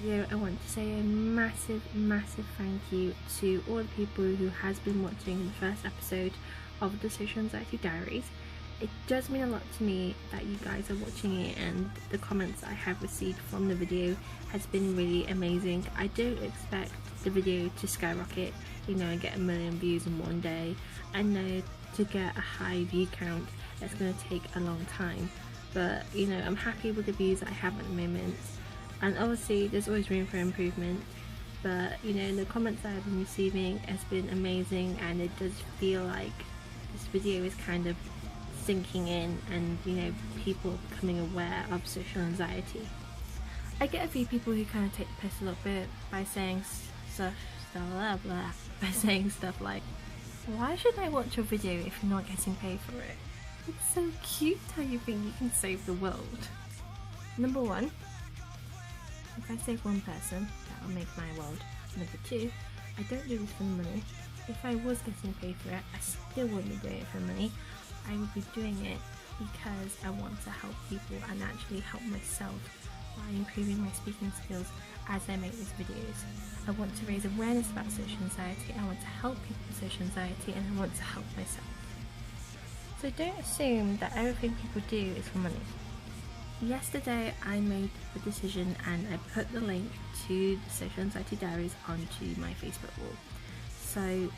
video, I want to say a massive thank you to all the people who has been watching the first episode of the Social Anxiety Diaries. It does mean a lot to me that you guys are watching it, and the comments I have received from the video has been really amazing. I don't expect the video to skyrocket, and get 1 million views in one day. I know to get a high view count it's going to take a long time, but I'm happy with the views I have at the moment, and obviously there's always room for improvement. But the comments I've been receiving has been amazing, and it does feel like this video is kind of sinking in, and people becoming aware of social anxiety. I get a few people who kind of take the piss a little bit by saying stuff like, why should I watch your video if you're not getting paid for it? It's so cute how you think you can save the world. Number one, if I save one person, that will make my world. Number two, I don't do this for the money. If I was getting paid for it, I still wouldn't be doing it for money. I would be doing it because I want to help people and actually help myself by improving my speaking skills as I make these videos. I want to raise awareness about social anxiety, I want to help people with social anxiety, and I want to help myself. So don't assume that everything people do is for money. Yesterday I made the decision and I put the link to the Social Anxiety Diaries onto my Facebook wall. So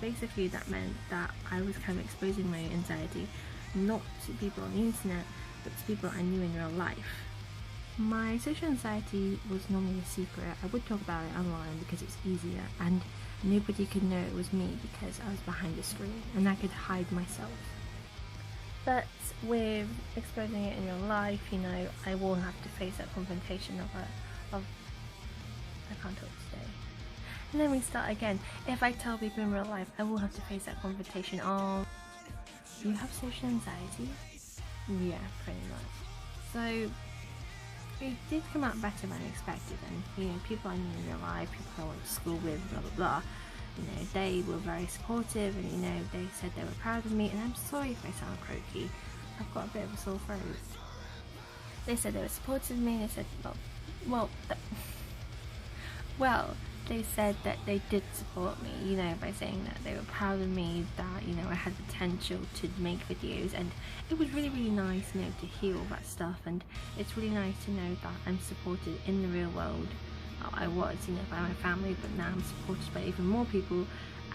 basically that meant that I was kind of exposing my anxiety, not to people on the internet, but to people I knew in real life. My social anxiety was normally a secret. I would talk about it online because it's easier, and nobody could know it was me because I was behind the screen and I could hide myself. But with exposing it in real life, I will have to face that confrontation of I can't talk today. And then we start again. If I tell people in real life, I will have to face that confrontation of, you have social anxiety? Yeah, pretty much. So it did come out better than I expected, and people I knew in real life, people I went to school with, blah blah blah, they were very supportive, and they said they were proud of me. And I'm sorry if I sound croaky, I've got a bit of a sore throat. They said they were supportive of me. They said they said that they did support me, by saying that they were proud of me, that I had potential to make videos, and it was really nice to hear all that stuff. And it's really nice to know that I'm supported in the real world. I was by my family, but now I'm supported by even more people,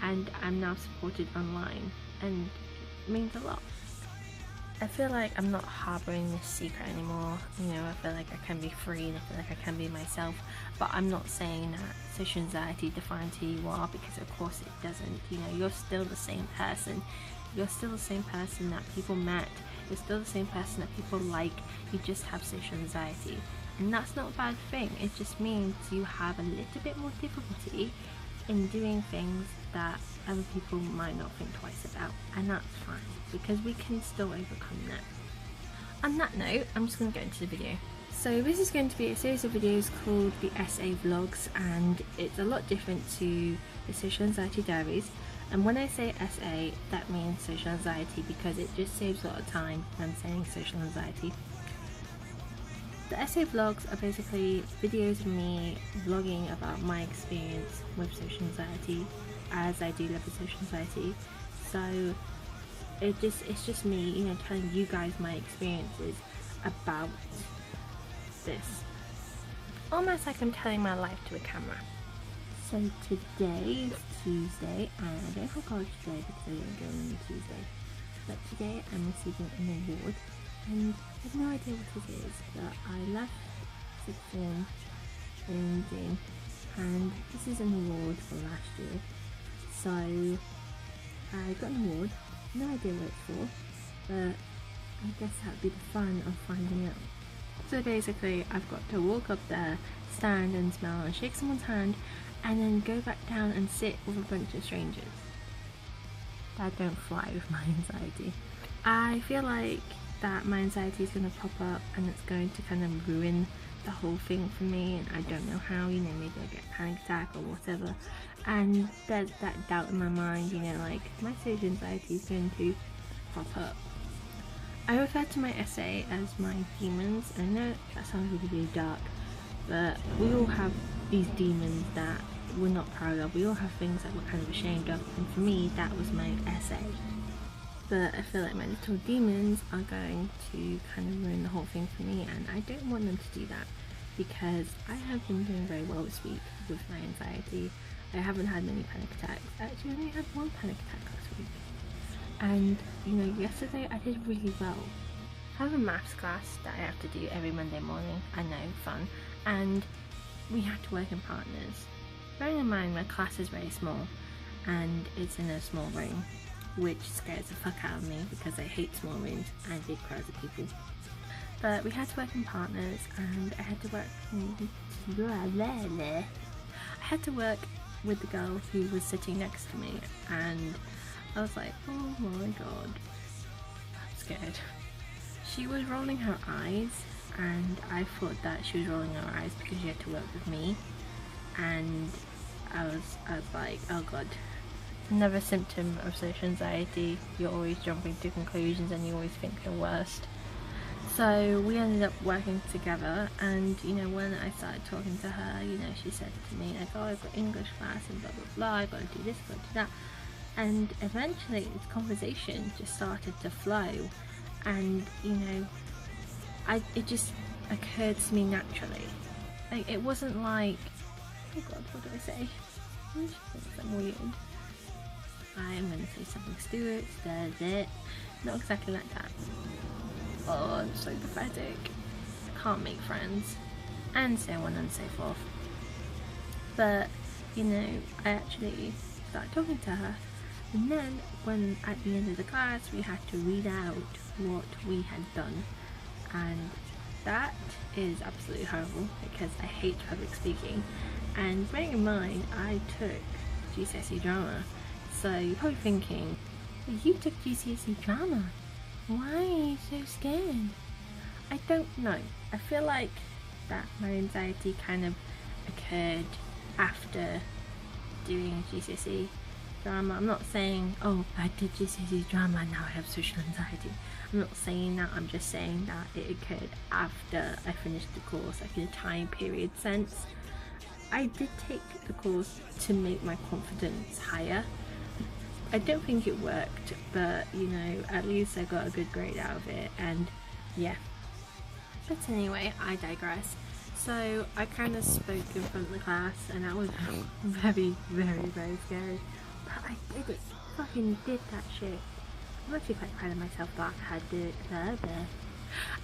and I'm now supported online, and it means a lot. I feel like I'm not harboring this secret anymore. I feel like I can be free, and I feel like I can be myself. But I'm not saying that social anxiety defines who you are, because of course it doesn't. You're still the same person. You're still the same person that people met. You're still the same person that people like. You just have social anxiety. And that's not a bad thing. It just means you have a little bit more difficulty in doing things that other people might not think twice about, and that's fine, because we can still overcome that. On that note, I'm just going to get into the video. So this is going to be a series of videos called the SA Vlogs, and it's a lot different to the Social Anxiety Diaries. And when I say SA, that means social anxiety, because it just saves a lot of time when I'm saying social anxiety. The SA Vlogs are basically videos of me vlogging about my experience with social anxiety, as I do live with social anxiety. So it's just me, telling you guys my experiences about this. Almost like I'm telling my life to a camera. So today is Tuesday, and I don't have college today because I didn't go on Tuesday. But today I'm receiving an award, and I have no idea what it is, but I left sixth form in June, and this is an award for last year. So I got an award, no idea what it's for, but I guess that'd be the fun of finding out. So basically I've got to walk up there, stand and smell and shake someone's hand, and then go back down and sit with a bunch of strangers. That don't fly with my anxiety. I feel like that my anxiety is going to pop up, and it's going to kind of ruin the whole thing for me, and I don't know how. Maybe I get a panic attack or whatever, and there's that doubt in my mind, like my social anxiety is going to pop up. I refer to my essay as my demons. I know that sounds really dark, But we all have these demons that we're not proud of. We all have things that we're kind of ashamed of, and for me that was my essay. But I feel like my little demons are going to kind of ruin the whole thing for me, and I don't want them to do that, because I have been doing very well this week with my anxiety. I haven't had many panic attacks. Actually, I only had one panic attack last week. And, you know, yesterday I did really well. I have a maths class that I have to do every Monday morning. I know, fun. And we have to work in partners. Bearing in mind my class is very small and it's in a small room, which scares the fuck out of me because I hate small rooms and big crowds of people. But we had to work in partners, and I had to work with the girl who was sitting next to me, and I was like, oh my god, I'm scared. She was rolling her eyes, and I thought that she was rolling her eyes because she had to work with me, and I was like, oh god. Another symptom of social anxiety, you're always jumping to conclusions and you always think you're worst. So we ended up working together, and you know, when I started talking to her, you know, she said to me like, oh, I've got English class and blah blah blah, I've got to do this, I've got to do that. And eventually this conversation just started to flow, and you know, it just occurred to me naturally. Like, it wasn't like, oh god, what do I say? I'm weird. I am going to say something stupid, that's it. Not exactly like that. Oh, I'm so pathetic. I can't make friends. And so on and so forth. But, you know, I actually started talking to her. And then, when at the end of the class, we had to read out what we had done. And that is absolutely horrible because I hate public speaking. And bearing in mind, I took GCSE drama. So you're probably thinking, you took GCSE drama. Why are you so scared? I don't know. I feel like that my anxiety kind of occurred after doing GCSE drama. I'm not saying, oh, I did GCSE drama and now I have social anxiety. I'm not saying that. I'm just saying that it occurred after I finished the course, like in a time period sense. I did take the course to make my confidence higher. I don't think it worked, but you know, at least I got a good grade out of it, and yeah. But anyway, I digress. So I kind of spoke in front of the class, and that was very, very, very scary. But I did it. Fucking did that shit. I'm actually quite proud of myself that I had did it.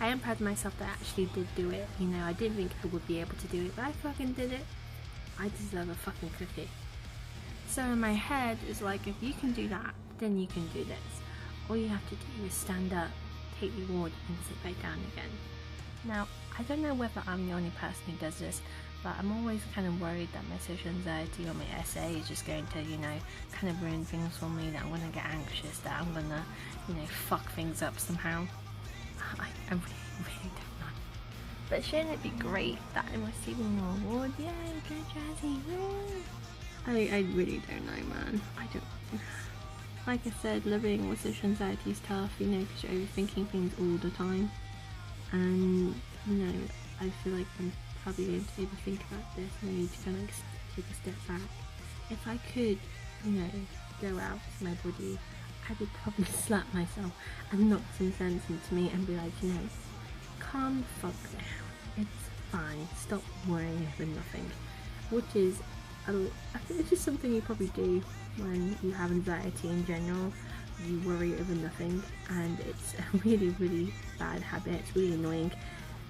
I am proud of myself that I actually did do it. You know, I didn't think I would be able to do it, but I fucking did it. I deserve a fucking cookie. So in my head, it's like, if you can do that, then you can do this. All you have to do is stand up, take the award, and sit back down again. Now, I don't know whether I'm the only person who does this, but I'm always kind of worried that my social anxiety or my essay is just going to, you know, kind of ruin things for me, that I'm going to get anxious, that I'm going to, you know, fuck things up somehow. I really don't know. But shouldn't it be great that I'm receiving an award? Yay, good Jazzy, woo! I really don't know, man. I don't. Like I said, living with social anxiety is tough, you know, because you're overthinking things all the time. And, you know, I feel like I'm probably going to overthink about this, and I need to kind of take a step back. If I could, you know, go out to my body, I would probably slap myself and knock some sense into me and be like, you know, calm the fuck down. It's fine. Stop worrying over nothing. Which is, I think it's just something you probably do when you have anxiety in general. You worry over nothing, and it's a really, really bad habit. It's really annoying,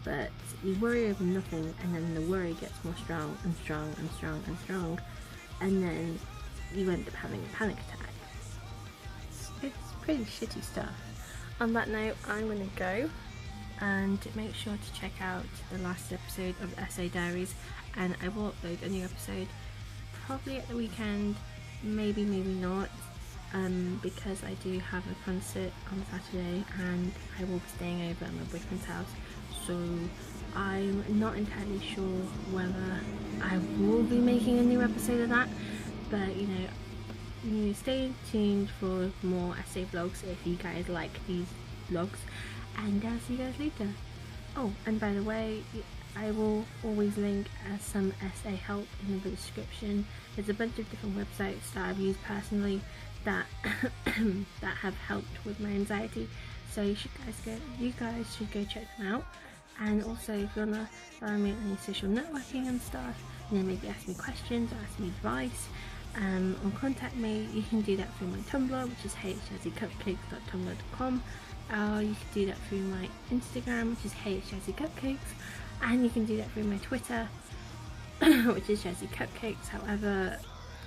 but you worry over nothing, and then the worry gets more strong and strong and strong and strong, and then you end up having a panic attack. It's pretty shitty stuff. On that note, I'm gonna go, and make sure to check out the last episode of Essay Diaries, and I will upload a new episode probably at the weekend, maybe not, because I do have a concert on Saturday and I will be staying over at my boyfriend's house, so I'm not entirely sure whether I will be making a new episode of that. But you know, stay tuned for more essay vlogs if you guys like these vlogs, and I'll see you guys later. Oh, and by the way, I will always link some SA help in the description. There's a bunch of different websites that I've used personally that that have helped with my anxiety, so you guys should go check them out. And also, if you wanna follow me on any social networking and stuff, and then maybe ask me questions or ask me advice, or contact me, you can do that through my Tumblr, which is hjazzycupcakes.tumblr.com. You can do that through my Instagram, which is hjazzycupcakes, and you can do that through my Twitter, which is Jazzy Cupcakes. However,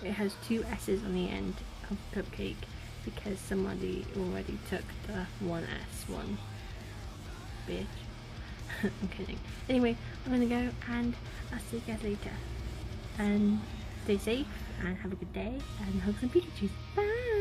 it has 2 S's on the end of cupcake because somebody already took the 1S one. Bitch. I'm kidding. Anyway, I'm gonna go and I'll see you guys later. And stay safe and have a good day and hugs and Pikachus. Bye!